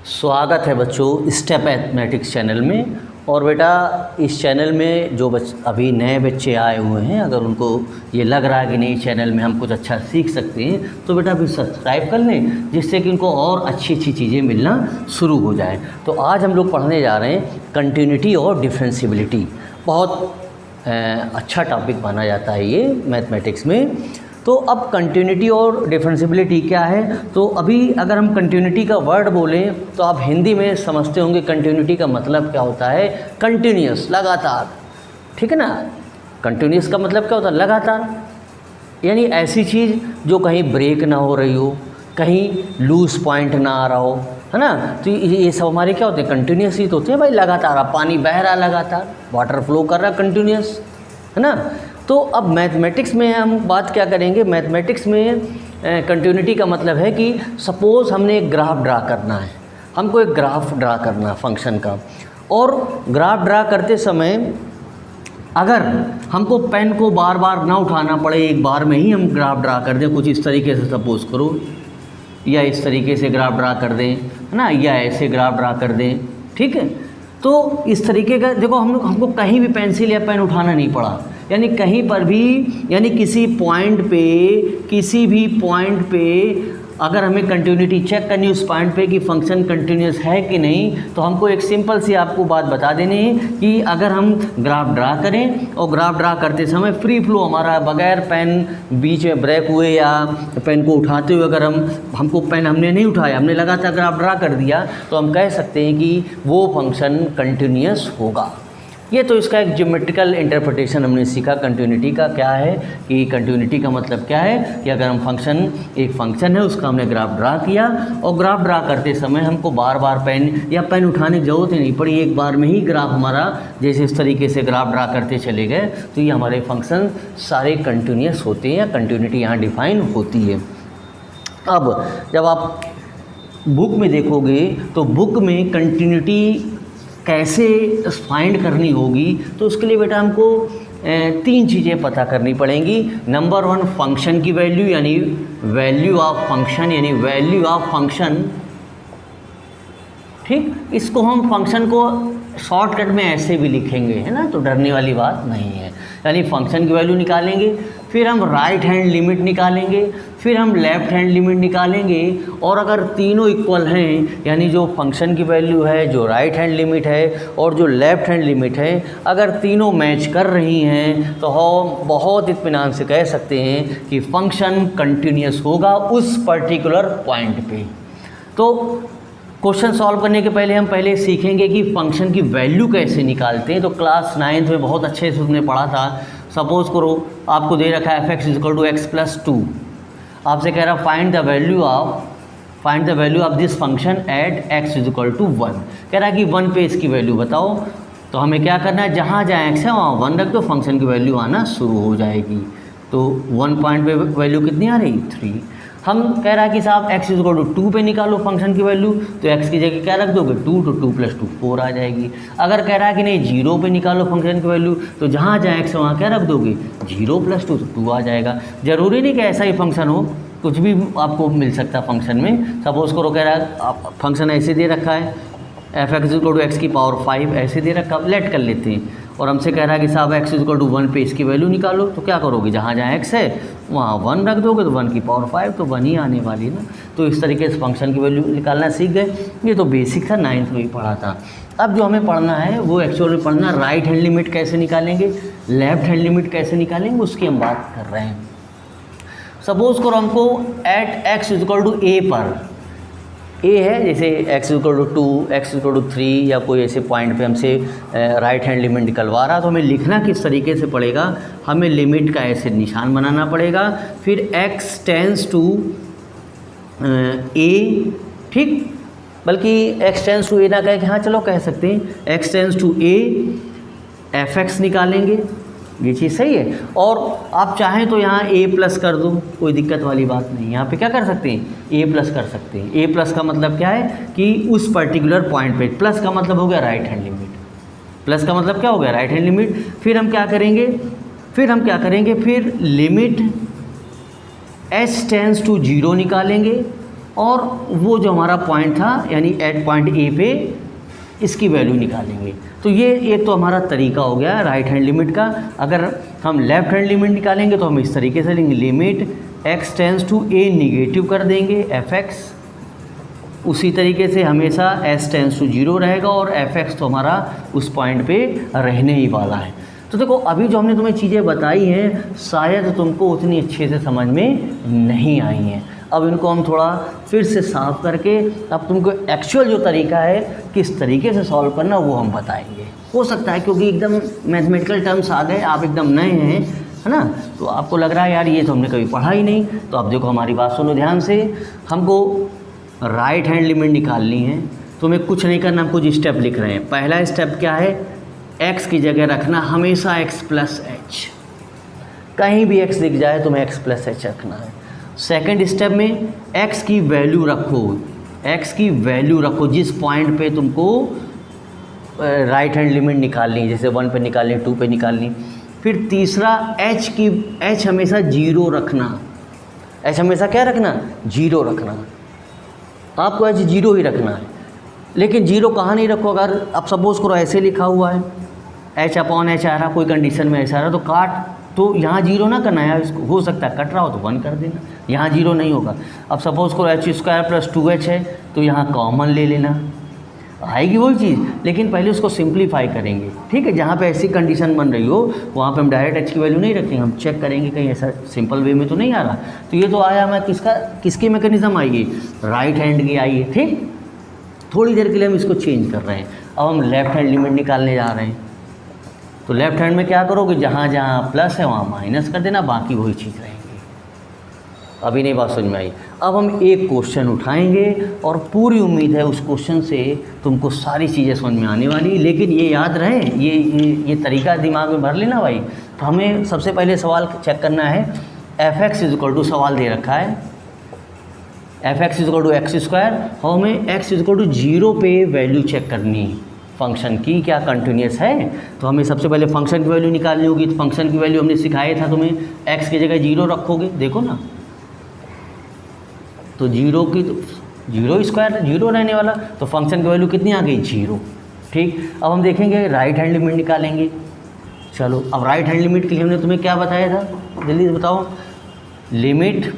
स्वागत है बच्चों स्टेप मैथमेटिक्स चैनल में। और बेटा इस चैनल में जो अभी नए बच्चे आए हुए हैं, अगर उनको ये लग रहा है कि नहीं चैनल में हम कुछ अच्छा सीख सकते हैं तो बेटा अभी सब्सक्राइब कर लें, जिससे कि उनको और अच्छी अच्छी चीज़ें मिलना शुरू हो जाए। तो आज हम लोग पढ़ने जा रहे हैं कंटिन्यूटी और डिफरेंशियबिलिटी। बहुत अच्छा टॉपिक माना जाता है ये मैथमेटिक्स में। तो अब कंटिन्यूटी और डिफरेंशियबिलिटी क्या है, तो अभी अगर हम कंटिन्यूटी का वर्ड बोलें तो आप हिंदी में समझते होंगे कंटिन्यूटी का मतलब क्या होता है, कंटिन्यूस, लगातार। ठीक है ना। कंटिन्यूस का मतलब क्या होता है, लगातार, यानी ऐसी चीज़ जो कहीं ब्रेक ना हो रही हो, कहीं लूज पॉइंट ना आ रहा हो, है ना। तो ये सब हमारे क्या होते हैं, कंटिन्यूस ही तो होते हैं भाई। लगातार अब पानी बह रहा, लगातार वाटर फ्लो कर रहा, कंटिन्यूस, है ना। तो अब मैथमेटिक्स में हम बात क्या करेंगे, मैथमेटिक्स में कंटिन्यूटी का मतलब है कि सपोज़ हमने एक ग्राफ ड्रा करना है, हमको एक ग्राफ ड्रा करना है फंक्शन का, और ग्राफ ड्रा करते समय अगर हमको पेन को बार बार ना उठाना पड़े, एक बार में ही हम ग्राफ ड्रा कर दें, कुछ इस तरीके से सपोज़ करो, या इस तरीके से ग्राफ ड्रा कर दें, है ना, या ऐसे ग्राफ ड्रा कर दें, ठीक है। तो इस तरीके का देखो हमको कहीं भी पेंसिल या पेन उठाना नहीं पड़ा, यानी कहीं पर भी, यानी किसी पॉइंट पे, किसी भी पॉइंट पे अगर हमें कंटिन्यूटी चेक करनी उस पॉइंट पे कि फंक्शन कंटिन्यूस है कि नहीं, तो हमको एक सिंपल सी आपको बात बता देनी है कि अगर हम ग्राफ ड्रा करें और ग्राफ ड्रा करते समय फ्री फ्लो हमारा, बगैर पेन बीच में ब्रेक हुए या पेन को उठाते हुए, अगर हमको पेन हमने नहीं उठाया, हमने लगातार ग्राफ ड्रा कर दिया, तो हम कह सकते हैं कि वो फंक्शन कंटिन्यूस होगा। ये तो इसका एक ज्योमेट्रिकल इंटरप्रिटेशन हमने सीखा कंटिन्यूटी का क्या है, कि कंटिन्यूटी का मतलब क्या है कि अगर हम एक फंक्शन है उसका हमने ग्राफ ड्रा किया, और ग्राफ ड्रा करते समय हमको बार बार पेन उठाने की ज़रूरत ही नहीं पड़ी, एक बार में ही ग्राफ हमारा जैसे इस तरीके से ग्राफ ड्रा करते चले गए, तो ये हमारे फंक्शन सारे कंटिन्यूस होते हैं, या कंटिन्यूटी यहाँ डिफाइन होती है। अब जब आप बुक में देखोगे तो बुक में कंटिन्यूटी कैसे फाइंड करनी होगी, तो उसके लिए बेटा हमको 3 चीज़ें पता करनी पड़ेंगी। नंबर 1 फंक्शन की वैल्यू, यानी वैल्यू ऑफ फंक्शन, यानी वैल्यू ऑफ फंक्शन, ठीक। इसको हम फंक्शन को शॉर्टकट में ऐसे भी लिखेंगे, है ना, तो डरने वाली बात नहीं है। यानी फंक्शन की वैल्यू निकालेंगे, फिर हम राइट हैंड लिमिट निकालेंगे, फिर हम लेफ़्ट हैंड लिमिट निकालेंगे, और अगर तीनों इक्वल हैं, यानी जो फंक्शन की वैल्यू है, जो राइट हैंड लिमिट है और जो लेफ़्ट हैंड लिमिट है, अगर तीनों मैच कर रही हैं, तो हम बहुत इत्मीनान से कह सकते हैं कि फंक्शन कंटिन्यूस होगा उस पर्टिकुलर पॉइंट पे। तो क्वेश्चन सॉल्व करने के पहले हम सीखेंगे कि फंक्शन की वैल्यू कैसे निकालते हैं। तो क्लास 9th में बहुत अच्छे से उसने पढ़ा था। सपोज़ करो आपको दे रखा है f(x = x+2), आपसे कह रहा find the value of this function at x = 1। कह रहा है कि 1 पे इसकी वैल्यू बताओ। तो हमें क्या करना है, जहाँ जहाँ x है वहाँ 1 रख दो, फंक्शन की वैल्यू आना शुरू हो जाएगी। तो 1 पॉइंट पे वैल्यू कितनी आ रही, 3। हम कह रहा है कि साहब x = 2 पे निकालो फंक्शन की वैल्यू, तो x की जगह क्या रख दोगे, 2, तो 2 + 2 4 आ जाएगी। अगर कह रहा है कि नहीं 0 पे निकालो फंक्शन की वैल्यू, तो जहाँ जहाँ x है वहाँ क्या रख दोगे, 0 + 2 तो 2 आ जाएगा। ज़रूरी नहीं कि ऐसा ही फंक्शन हो, कुछ भी आपको मिल सकता है फंक्शन में। सपोज़ करो कह रहा है फंक्शन ऐसे दे रखा है, f(x = x⁵) ऐसे दे रखा, लेट कर लेते हैं, और हमसे कह रहा है कि साहब x = 1 पे इसकी वैल्यू निकालो। तो क्या करोगे, जहाँ जहाँ x है वहाँ 1 रख दोगे, तो 1⁵ तो 1 ही आने वाली ना। तो इस तरीके से फंक्शन की वैल्यू निकालना सीख गए। ये तो बेसिक था, 9th में ही पढ़ा था। अब जो हमें पढ़ना है वो एक्चुअली पढ़ना राइट हैंड लिमिट कैसे निकालेंगे, लेफ़्ट हैंड लिमिट कैसे निकालेंगे, उसकी हम बात कर रहे हैं। सपोज़ करो हमको एट x = a पर, ए है जैसे x = 2, x = 3, या कोई ऐसे पॉइंट पे हमसे राइट हैंड लिमिट निकलवा रहा, तो हमें लिखना किस तरीके से पड़ेगा, हमें लिमिट का ऐसे निशान बनाना पड़ेगा, फिर x टेंस टू a, ठीक। बल्कि x टेंस टू a ना कहे कि हाँ चलो कह सकते हैं x tends to a, f(x) निकालेंगे, ये चीज़ सही है। और आप चाहें तो यहाँ a+ कर दो, कोई दिक्कत वाली बात नहीं। यहाँ पे क्या कर सकते हैं, a+ कर सकते हैं। a+ का मतलब क्या है कि उस पर्टिकुलर पॉइंट पे, प्लस का मतलब हो गया राइट हैंड लिमिट, प्लस का मतलब क्या हो गया, राइट हैंड लिमिट। फिर हम क्या करेंगे, फिर लिमिट h टेंस टू 0 निकालेंगे, और वो जो हमारा पॉइंट था यानी एट पॉइंट ए पे इसकी वैल्यू निकालेंगे। तो ये एक तो हमारा तरीका हो गया राइट हैंड लिमिट का। अगर हम लेफ्ट हैंड लिमिट निकालेंगे तो हम इस तरीके से लेंगे, limit x tends to a negative कर देंगे fx, उसी तरीके से हमेशा s टेंस टू 0 रहेगा और fx तो हमारा उस पॉइंट पे रहने ही वाला है। तो देखो अभी जो हमने तुम्हें चीज़ें बताई हैं शायद तुमको उतनी अच्छे से समझ में नहीं आई हैं। अब इनको हम थोड़ा फिर से साफ करके अब तुमको एक्चुअल जो तरीका है किस तरीके से सॉल्व करना वो हम बताएंगे। हो सकता है क्योंकि एकदम मैथमेटिकल टर्म्स आ गए, आप एकदम नए हैं, है ना, तो आपको लग रहा है यार ये तो हमने कभी पढ़ा ही नहीं। तो अब देखो हमारी बात सुनो ध्यान से, हमको राइट हैंड लिमिट निकालनी है। तुम्हें कुछ नहीं करना, हम कुछ स्टेप लिख रहे हैं। पहला स्टेप क्या है, x की जगह रखना हमेशा x प्लस एच, कहीं भी x दिख जाए तुम्हें x प्लस एच रखना है। सेकंड स्टेप में x की वैल्यू रखो, x की वैल्यू रखो जिस पॉइंट पे तुमको राइट हैंड लिमिट निकालनी है, जैसे 1 पे निकालनी, 2 पे निकालनी। फिर तीसरा h हमेशा 0 रखना, h हमेशा क्या रखना, 0 रखना। आपको h 0 ही रखना है, लेकिन 0 कहाँ नहीं रखो। अगर अब सपोज़ करो ऐसे लिखा हुआ है h अपॉन एच आ रहा, कोई कंडीशन में ऐसा आ रहा तो काट, तो यहाँ 0 ना करना है, इसको हो सकता है कट रहा हो तो 1 कर देना, यहाँ 0 नहीं होगा। अब सपोज़ करो h² प्लस 2h है तो यहाँ कॉमन ले लेना, आएगी वही चीज़, लेकिन पहले उसको सिंप्लीफाई करेंगे। ठीक है, जहाँ पे ऐसी कंडीशन बन रही हो वहाँ पे हम डायरेक्ट h की वैल्यू नहीं रखेंगे, हम चेक करेंगे कहीं ऐसा सिंपल वे में तो नहीं आ रहा। तो ये तो आया हमें किसकी मैकेनिज्म आएगी, राइट हैंड की आई है। ठीक, थोड़ी देर के लिए हम इसको चेंज कर रहे हैं। अब हम लेफ़्ट हैंड लिमिट निकालने जा रहे हैं। तो लेफ़्ट हैंड में क्या करोगे, जहाँ जहाँ प्लस है वहाँ माइनस कर देना, बाकी वही चीज़ रहेंगी। अभी नहीं बात समझ में आई। अब हम एक क्वेश्चन उठाएंगे और पूरी उम्मीद है उस क्वेश्चन से तुमको सारी चीज़ें समझ में आने वाली। लेकिन ये याद रहे, ये तरीका दिमाग में भर लेना भाई। तो हमें सबसे पहले सवाल चेक करना है, fx इज इक्वल टू, सवाल दे रखा है fx is equal to x², और हमें x इज इक्वल टू 0 पे वैल्यू चेक करनी है फंक्शन की, क्या कंटिन्यूस है। तो हमें सबसे पहले फंक्शन की वैल्यू निकालनी होगी। तो फंक्शन की वैल्यू हमने सिखाया था तुम्हें, x की जगह 0 रखोगे, देखो ना, तो 0 की तो 0² रहने वाला, तो फंक्शन की वैल्यू कितनी आ गई, 0। ठीक, अब हम देखेंगे राइट हैंड लिमिट निकालेंगे। चलो अब राइट हैंड लिमिट के लिए हमने तुम्हें क्या बताया था, जल्दी से बताओ। लिमिट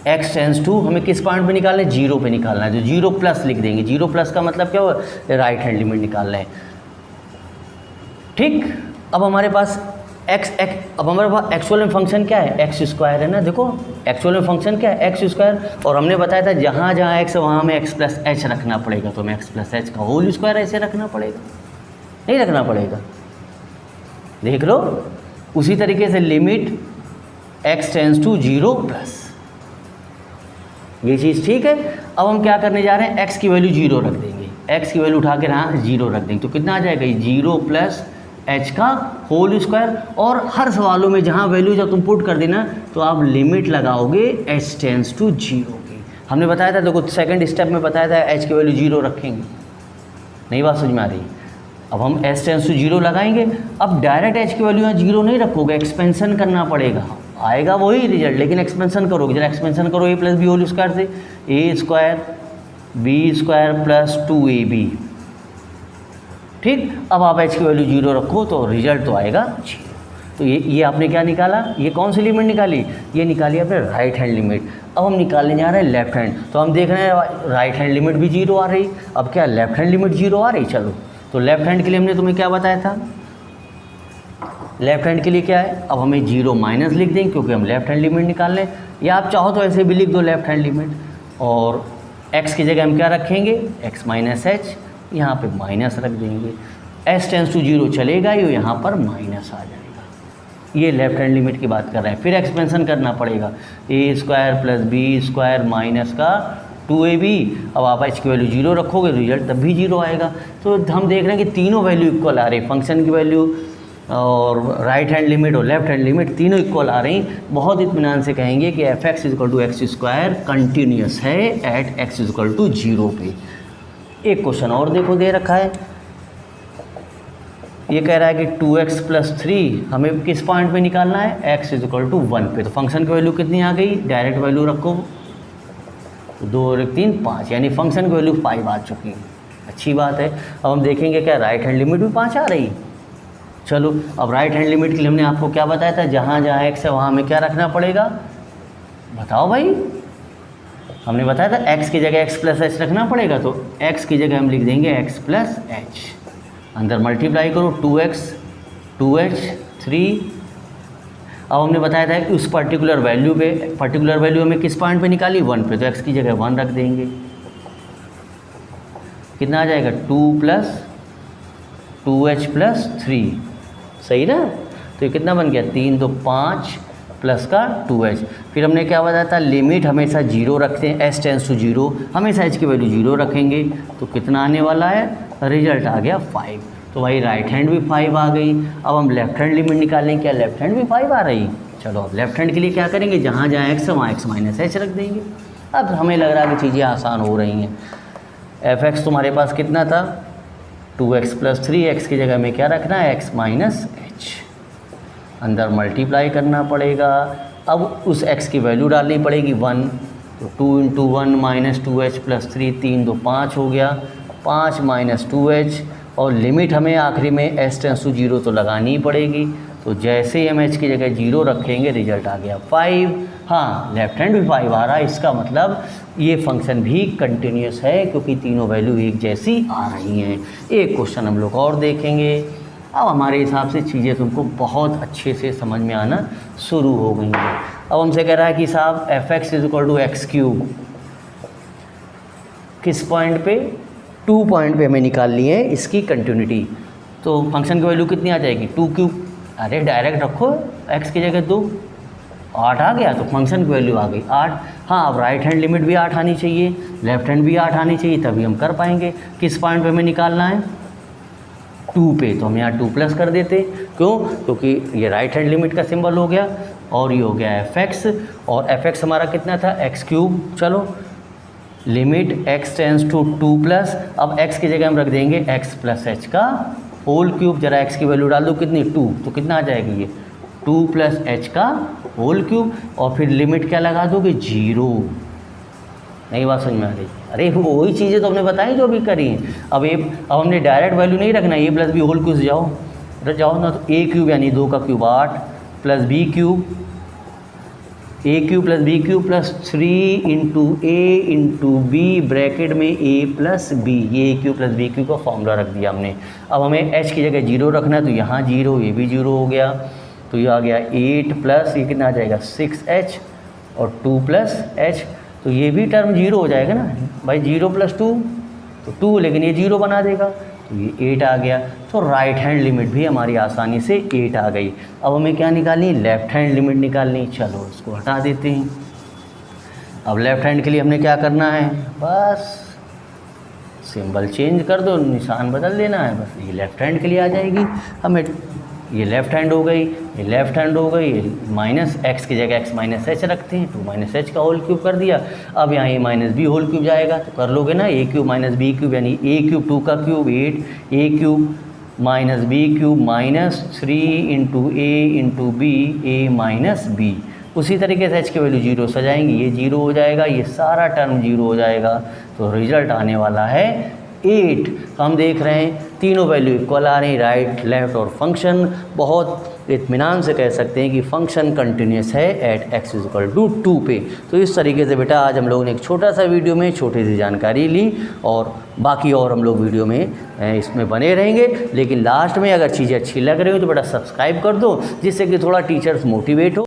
x टेंस टू, हमें किस पॉइंट पे निकालना है, 0 पे निकालना है। जो 0 प्लस लिख देंगे, 0 प्लस का मतलब क्या हुआ, राइट हैंड लिमिट निकालना है। ठीक, अब हमारे पास अब हमारे पास एक्चुअल में फंक्शन क्या है, x² है ना। देखो एक्चुअल में फंक्शन क्या है, x², और हमने बताया था जहाँ जहाँ x है वहाँ हमें x प्लस एच रखना पड़ेगा। तो हमें x प्लस एच का होल स्क्वायर ऐसे रखना पड़ेगा, नहीं रखना पड़ेगा, देख लो। उसी तरीके से limit x tends to 0 plus, ये चीज़ ठीक है। अब हम क्या करने जा रहे हैं, x की वैल्यू 0 रख देंगे, x की वैल्यू उठा के यहाँ 0 रख देंगे। तो कितना आ जाएगा, 0 प्लस h का होल स्क्वायर। और हर सवालों में जहाँ वैल्यू जब तुम पुट कर देना तो आप लिमिट लगाओगे h टेंस टू 0 की। हमने बताया था, देखो सेकंड स्टेप में बताया था h की वैल्यू 0 रखेंगे, नहीं बात समझ में आ रही। अब हम h टेंस टू 0 लगाएंगे। अब डायरेक्ट h की वैल्यू यहाँ 0 नहीं रखोगे, एक्सपेंशन करना पड़ेगा, आएगा वही रिजल्ट, लेकिन एक्सपेंशन करोगे। जरा एक्सपेंशन करो a plus B whole square से, a² b² प्लस 2ab। ठीक, अब आप h की वैल्यू 0 रखो तो रिजल्ट तो आएगा 0। तो ये आपने क्या निकाला, ये कौन सी लिमिट निकाली, ये निकाली आपने राइट हैंड लिमिट। अब हम निकालने जा रहे हैं लेफ्ट हैंड। तो हम देख रहे हैं राइट हैंड लिमिट भी 0 आ रही, अब क्या लेफ्ट हैंड लिमिट 0 आ रही। चलो तो लेफ्ट हैंड के लिए हमने तुम्हें क्या बताया था, लेफ्ट हैंड के लिए क्या है, अब हमें 0 माइनस लिख देंगे क्योंकि हम लेफ्ट हैंड लिमिट निकाल लें, या आप चाहो तो ऐसे भी लिख दो लेफ्ट हैंड लिमिट। और x की जगह हम क्या रखेंगे, x माइनस एच, यहाँ पे माइनस रख देंगे। s टेंस टू 0 चलेगा ही, यहाँ पर माइनस आ जाएगा। ये लेफ्ट हैंड लिमिट की बात कर रहे हैं। फिर एक्सपेंशन करना पड़ेगा, a² प्लस b² माइनस का 2ab। अब आप h की वैल्यू 0 रखोगे, रिजल्ट तब भी 0 आएगा। तो हम देख रहे हैं कि तीनों वैल्यू इक्वल आ रही, फंक्शन की वैल्यू और राइट हैंड लिमिट और लेफ्ट हैंड लिमिट तीनों इक्वल आ रही। बहुत इत्मीनान से कहेंगे कि fx is equal to x² continuous है at x is equal to 0 पे। एक क्वेश्चन और देखो दे रखा है, ये कह रहा है कि 2x प्लस 3 हमें किस पॉइंट पे निकालना है, x इज इक्वल टू 1 पे। तो फंक्शन की वैल्यू कितनी आ गई, डायरेक्ट वैल्यू रखो, तो 2 और 1 3 5, यानी फंक्शन की वैल्यू 5 आ चुकी है। अच्छी बात है। अब हम देखेंगे क्या राइट हैंड लिमिट भी 5 आ रही। चलो अब राइट हैंड लिमिट के लिए हमने आपको क्या बताया था, जहाँ जहाँ x है वहाँ हमें क्या रखना पड़ेगा, बताओ भाई। हमने बताया था x की जगह x प्लस एच रखना पड़ेगा, तो x की जगह हम लिख देंगे x प्लस एच, अंदर मल्टीप्लाई करो 2x 2h 3। अब हमने बताया था कि उस पर्टिकुलर वैल्यू हमें किस पॉइंट पे निकाली, 1 पे, तो x की जगह 1 रख देंगे। कितना आ जाएगा 2 प्लस 2h प्लस 3, सही ना। तो ये कितना बन गया 3 तो 5 प्लस का 2h। फिर हमने क्या बताया था, लिमिट हमेशा 0 रखते हैं, s टेंस टू 0, हमेशा h की वैल्यू 0 रखेंगे। तो कितना आने वाला है, रिजल्ट आ गया 5। तो भाई राइट हैंड भी 5 आ गई। अब हम लेफ्ट हैंड लिमिट निकालें, क्या लेफ्ट हैंड भी 5 आ रही। चलो अब लेफ्ट हैंड के लिए क्या करेंगे, जहाँ जहाँ x है वहाँ x माइनस एच रख देंगे। अब हमें लग रहा है कि चीज़ें आसान हो रही हैं। f(x) तुम्हारे पास कितना था 2x प्लस 3, x की जगह में क्या रखना है x माइनस एच, अंदर मल्टीप्लाई करना पड़ेगा। अब उस x की वैल्यू डालनी पड़ेगी 1, तो 2 इंटू 1 माइनस 2h प्लस 3, 3 तो 5 हो गया, 5 माइनस 2h, और लिमिट हमें आखिरी में s टेंस टू 0 तो लगानी ही पड़ेगी। तो जैसे ही हम h की जगह 0 रखेंगे रिजल्ट आ गया 5। हाँ लेफ्ट हैंड भी 5 आ रहा है, इसका मतलब ये फंक्शन भी कंटिन्यूस है क्योंकि तीनों वैल्यू एक जैसी आ रही हैं। एक क्वेश्चन हम लोग और देखेंगे। अब हमारे हिसाब से चीज़ें तुमको बहुत अच्छे से समझ में आना शुरू हो गई हैं। अब हमसे कह रहा है कि साहब f(x) = x³ किस पॉइंट पे, 2 पॉइंट पे हमें निकालनी है इसकी कंटिन्यूटी। तो फंक्शन की वैल्यू कितनी आ जाएगी 2³। अरे डायरेक्ट रखो, x की जगह 2, 8 आ गया, तो फंक्शन की वैल्यू आ गई 8। हाँ अब राइट हैंड लिमिट भी 8 आनी चाहिए, लेफ्ट हैंड भी 8 आनी चाहिए, तभी हम कर पाएंगे। किस पॉइंट पे हमें निकालना है 2 पे, तो हम यहाँ 2 प्लस कर देते। क्यों, क्योंकि ये राइट हैंड लिमिट का सिंबल हो गया और ये हो गया f(x), और f(x) हमारा कितना था x³। चलो limit x tends to 2 plus, अब x की जगह हम रख देंगे x प्लस एच का होल क्यूब। जरा x की वैल्यू डाल दो कितनी 2, तो कितना आ जाएगी ये 2 प्लस एच का होल क्यूब, और फिर लिमिट क्या लगा दोगे 0। नई बात समझ में आ रही। अरे वही चीज़ें तो हमने बताई जो अभी करी। अब हमने डायरेक्ट वैल्यू नहीं रखना, a plus B whole cube जाओ ना, तो a³ यानी 2 का cube 8 plus b³ a³ plus b³ plus 3 into a into B bracket में a प्लस b, ये a³ प्लस b³ का फॉर्मूला रख दिया हमने। अब हमें h की जगह 0 रखना है, तो यहाँ 0, ये भी 0 हो गया, तो ये आ गया 8 प्लस ये कितना आ जाएगा 6h और 2 प्लस h, तो ये भी टर्म 0 हो जाएगा ना भाई, 0 प्लस 2 तो 2, लेकिन ये 0 बना देगा, तो ये 8 आ गया। तो राइट हैंड लिमिट भी हमारी आसानी से 8 आ गई। अब हमें क्या निकालनी, लेफ़्ट हैंड लिमिट निकालनी। चलो इसको हटा देते हैं। अब लेफ़्ट हैंड के लिए हमने क्या करना है, बस सिंबल चेंज कर दो, निशान बदल देना है, बस ये लेफ़्ट हैंड के लिए आ जाएगी। हमें ये लेफ़्ट हैंड हो गई, ये लेफ़्ट हैंड हो गई, माइनस x की जगह x माइनस एच रखते हैं, 2 माइनस एच का होल क्यूब कर दिया। अब यहाँ a minus B whole cube जाएगा, तो कर लोगे ना, a³ माइनस b³ यानी a³ 2 का cube 8, a³ minus b³ minus 3 into a into B, a minus b। उसी तरीके से h की वैल्यू 0 सजाएंगे, ये 0 हो जाएगा, ये सारा टर्म 0 हो जाएगा, तो रिजल्ट आने वाला है 8। हम देख रहे हैं तीनों वैल्यू इक्वल आ रही हैं, राइट लेफ़्ट और फंक्शन बहुत इत्मीनान से कह सकते हैं कि फंक्शन कंटिन्यूस है एट x = 2 पे। तो इस तरीके से बेटा आज हम लोगों ने एक छोटा सा वीडियो में छोटी सी जानकारी ली, और बाकी और हम लोग वीडियो में इसमें बने रहेंगे। लेकिन लास्ट में अगर चीज़ें अच्छी लग रही हो तो बेटा सब्सक्राइब कर दो, जिससे कि थोड़ा टीचर्स मोटिवेट हो।